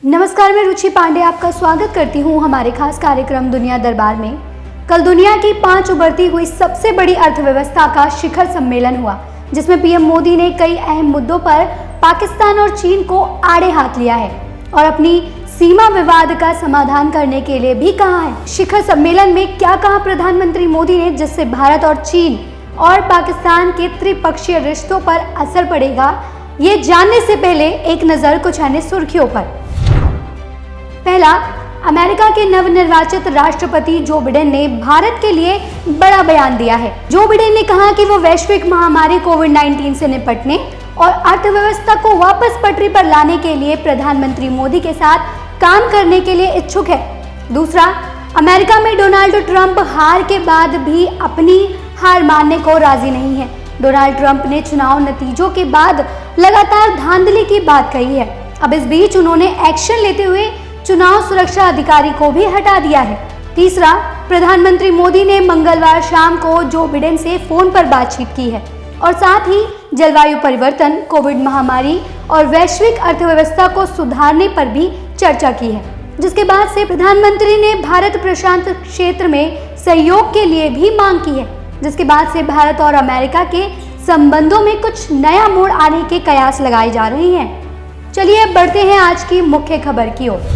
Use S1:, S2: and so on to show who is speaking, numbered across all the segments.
S1: नमस्कार, मैं रुचि पांडे आपका स्वागत करती हूँ हमारे खास कार्यक्रम दुनिया दरबार में। कल दुनिया की 5 उभरती हुई सबसे बड़ी अर्थव्यवस्था का शिखर सम्मेलन हुआ, जिसमें पीएम मोदी ने कई अहम मुद्दों पर पाकिस्तान और चीन को आड़े हाथ लिया है और अपनी सीमा विवाद का समाधान करने के लिए भी कहा है। शिखर सम्मेलन में क्या कहा प्रधानमंत्री मोदी ने, जिससे भारत और चीन और पाकिस्तान के त्रिपक्षीय रिश्तों पर असर पड़ेगा, ये जानने से पहले एक नजर कुछ अन्य सुर्खियों पर। पहला, अमेरिका के नवनिर्वाचित राष्ट्रपति जो बिडेन ने भारत के लिए बड़ा बयान दिया है। जो बिडेन ने कहा कि वो वैश्विक महामारी कोविड-19 से निपटने और अर्थव्यवस्था को वापस पटरी पर लाने के लिए प्रधानमंत्री मोदी के साथ काम करने के लिए इच्छुक है। दूसरा, अमेरिका में डोनाल्ड ट्रंप हार के बाद भी अपनी हार मानने को राजी नहीं है। डोनाल्ड ट्रंप ने चुनाव नतीजों के बाद लगातार धांधली की बात कही है। अब इस बीच उन्होंने एक्शन लेते हुए चुनाव सुरक्षा अधिकारी को भी हटा दिया है। तीसरा, प्रधानमंत्री मोदी ने मंगलवार शाम को जो बिडेन से फोन पर बातचीत की है और साथ ही जलवायु परिवर्तन, कोविड महामारी और वैश्विक अर्थव्यवस्था को सुधारने पर भी चर्चा की है, जिसके बाद से प्रधानमंत्री ने भारत प्रशांत क्षेत्र में सहयोग के लिए भी मांग की है, जिसके बाद से भारत और अमेरिका के संबंधों में कुछ नया मोड़ आने के कयास लगाए जा रहे हैं। चलिए अब बढ़ते हैं आज की मुख्य खबर की ओर।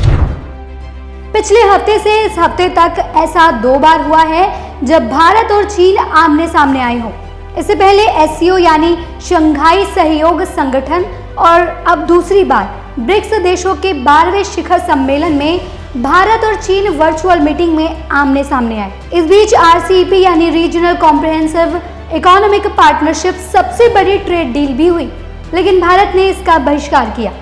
S1: पिछले हफ्ते से इस हफ्ते तक ऐसा 2 बार हुआ है जब भारत और चीन आमने सामने आए हों। इससे पहले एससीओ यानी शंघाई सहयोग संगठन और अब दूसरी बार ब्रिक्स देशों के 12वें शिखर सम्मेलन में भारत और चीन वर्चुअल मीटिंग में आमने सामने आए। इस बीच आरसीईपी यानी रीजनल कॉम्प्रिहेंसिव इकोनॉमिक पार्टनरशिप सबसे बड़ी ट्रेड डील भी हुई, लेकिन भारत ने इसका बहिष्कार किया।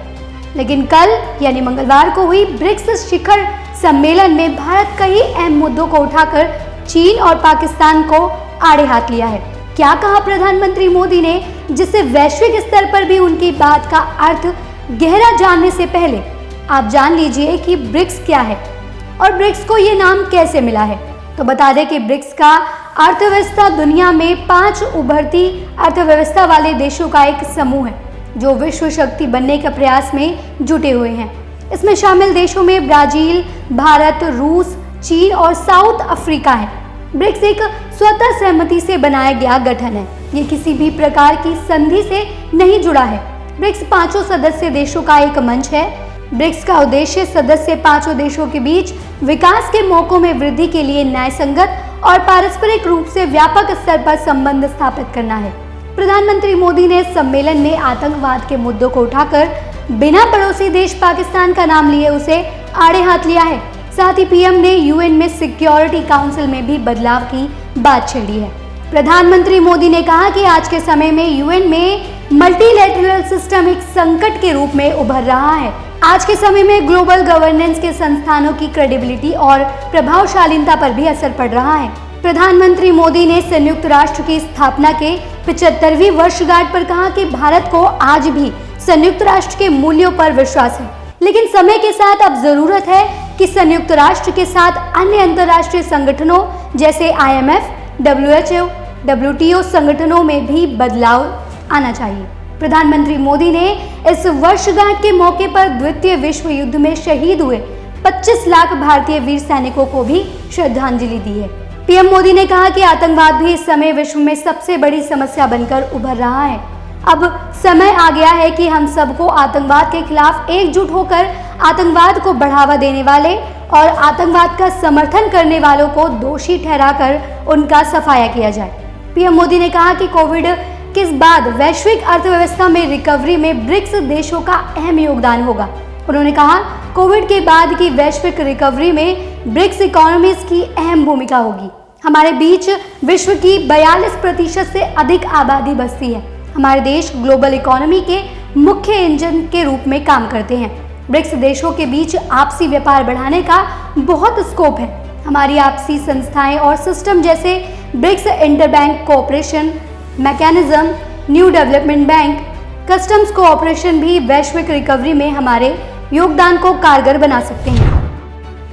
S1: लेकिन कल यानी मंगलवार को हुई ब्रिक्स शिखर सम्मेलन में भारत कई अहम मुद्दों को उठाकर चीन और पाकिस्तान को आड़े हाथ लिया है। क्या कहा प्रधानमंत्री मोदी ने, जिससे वैश्विक स्तर पर भी उनकी बात का अर्थ गहरा जानने से पहले आप जान लीजिए कि ब्रिक्स क्या है और ब्रिक्स को ये नाम कैसे मिला है। तो बता दें कि ब्रिक्स का अर्थव्यवस्था दुनिया में 5 उभरती अर्थव्यवस्था वाले देशों का एक समूह है जो विश्व शक्ति बनने के प्रयास में जुटे हुए हैं। इसमें शामिल देशों में ब्राजील, भारत, रूस, चीन और साउथ अफ्रीका है। ब्रिक्स एक स्वतः सहमति से बनाया गया गठन है। ये किसी भी प्रकार की संधि से नहीं जुड़ा है। ब्रिक्स 5 सदस्य देशों का एक मंच है। ब्रिक्स का उद्देश्य सदस्य 5 देशों के बीच विकास के मौकों में वृद्धि के लिए न्यायसंगत और पारस्परिक रूप से व्यापक स्तर पर संबंध स्थापित करना है। प्रधानमंत्री मोदी ने सम्मेलन में आतंकवाद के मुद्दों को उठाकर बिना पड़ोसी देश पाकिस्तान का नाम लिए उसे आड़े हाथ लिया है। साथ ही पीएम ने यूएन में सिक्योरिटी काउंसिल में भी बदलाव की बात छेड़ी है। प्रधानमंत्री मोदी ने कहा कि आज के समय में यूएन में मल्टीलैटरल सिस्टम एक संकट के रूप में उभर रहा है। आज के समय में ग्लोबल गवर्नेंस के संस्थानों की क्रेडिबिलिटी और प्रभावशीलता पर भी असर पड़ रहा है। प्रधानमंत्री मोदी ने संयुक्त राष्ट्र की स्थापना के 75वीं वर्षगांठ पर कहा कि भारत को आज भी संयुक्त राष्ट्र के मूल्यों पर विश्वास है, लेकिन समय के साथ अब जरूरत है कि संयुक्त राष्ट्र के साथ अन्य अंतर्राष्ट्रीय संगठनों जैसे IMF, WHO, WTO संगठनों में भी बदलाव आना चाहिए। प्रधानमंत्री मोदी ने इस वर्षगांठ के मौके पर द्वितीय विश्व युद्ध में शहीद हुए 25 लाख भारतीय वीर सैनिकों को भी श्रद्धांजलि दी है। पीएम मोदी ने कहा कि आतंकवाद भी इस समय विश्व में सबसे बड़ी समस्या बनकर उभर रहा है। अब समय आ गया है कि हम सबको आतंकवाद के खिलाफ एकजुट होकर आतंकवाद को बढ़ावा देने वाले और आतंकवाद का समर्थन करने वालों को दोषी ठहराकर उनका सफाया किया जाए। पीएम मोदी ने कहा कि कोविड के बाद वैश्विक अर्थव्यवस्था में रिकवरी में ब्रिक्स देशों का अहम योगदान होगा। उन्होंने कहा, कोविड के बाद की वैश्विक रिकवरी में ब्रिक्स इकोनॉमीज की अहम भूमिका होगी। हमारे बीच विश्व की 42% से अधिक आबादी बसती है। हमारे देश ग्लोबल इकोनॉमी के मुख्य इंजन के रूप में काम करते हैं। ब्रिक्स देशों के बीच आपसी व्यापार बढ़ाने का बहुत स्कोप है। हमारी आपसी संस्थाएं और सिस्टम जैसे BRICS interbank cooperation mechanism, new development bank, customs cooperation भी वैश्विक रिकवरी में हमारे योगदान को कारगर बना सकते हैं।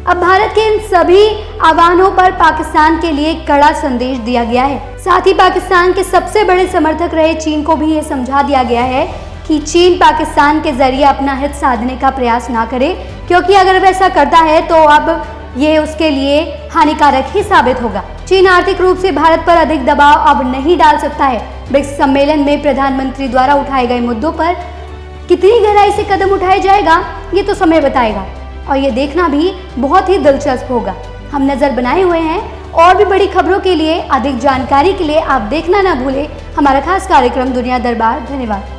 S1: अब भारत के इन सभी आह्वानों पर पाकिस्तान के लिए कड़ा संदेश दिया गया है। साथ ही पाकिस्तान के सबसे बड़े समर्थक रहे चीन को भी ये समझा दिया गया है कि चीन पाकिस्तान के जरिए अपना हित साधने का प्रयास ना करे, क्योंकि अगर वैसा करता है तो अब ये उसके लिए हानिकारक ही साबित होगा। चीन आर्थिक रूप से भारत पर अधिक दबाव अब नहीं डाल सकता है। ब्रिक्स सम्मेलन में प्रधानमंत्री द्वारा उठाए गए मुद्दों पर कितनी गहराई से कदम उठाया जाएगा, ये तो समय बताएगा और ये देखना भी बहुत ही दिलचस्प होगा। हम नजर बनाए हुए हैं और भी बड़ी खबरों के लिए, अधिक जानकारी के लिए आप देखना ना भूलें हमारा खास कार्यक्रम दुनिया दरबार। धन्यवाद।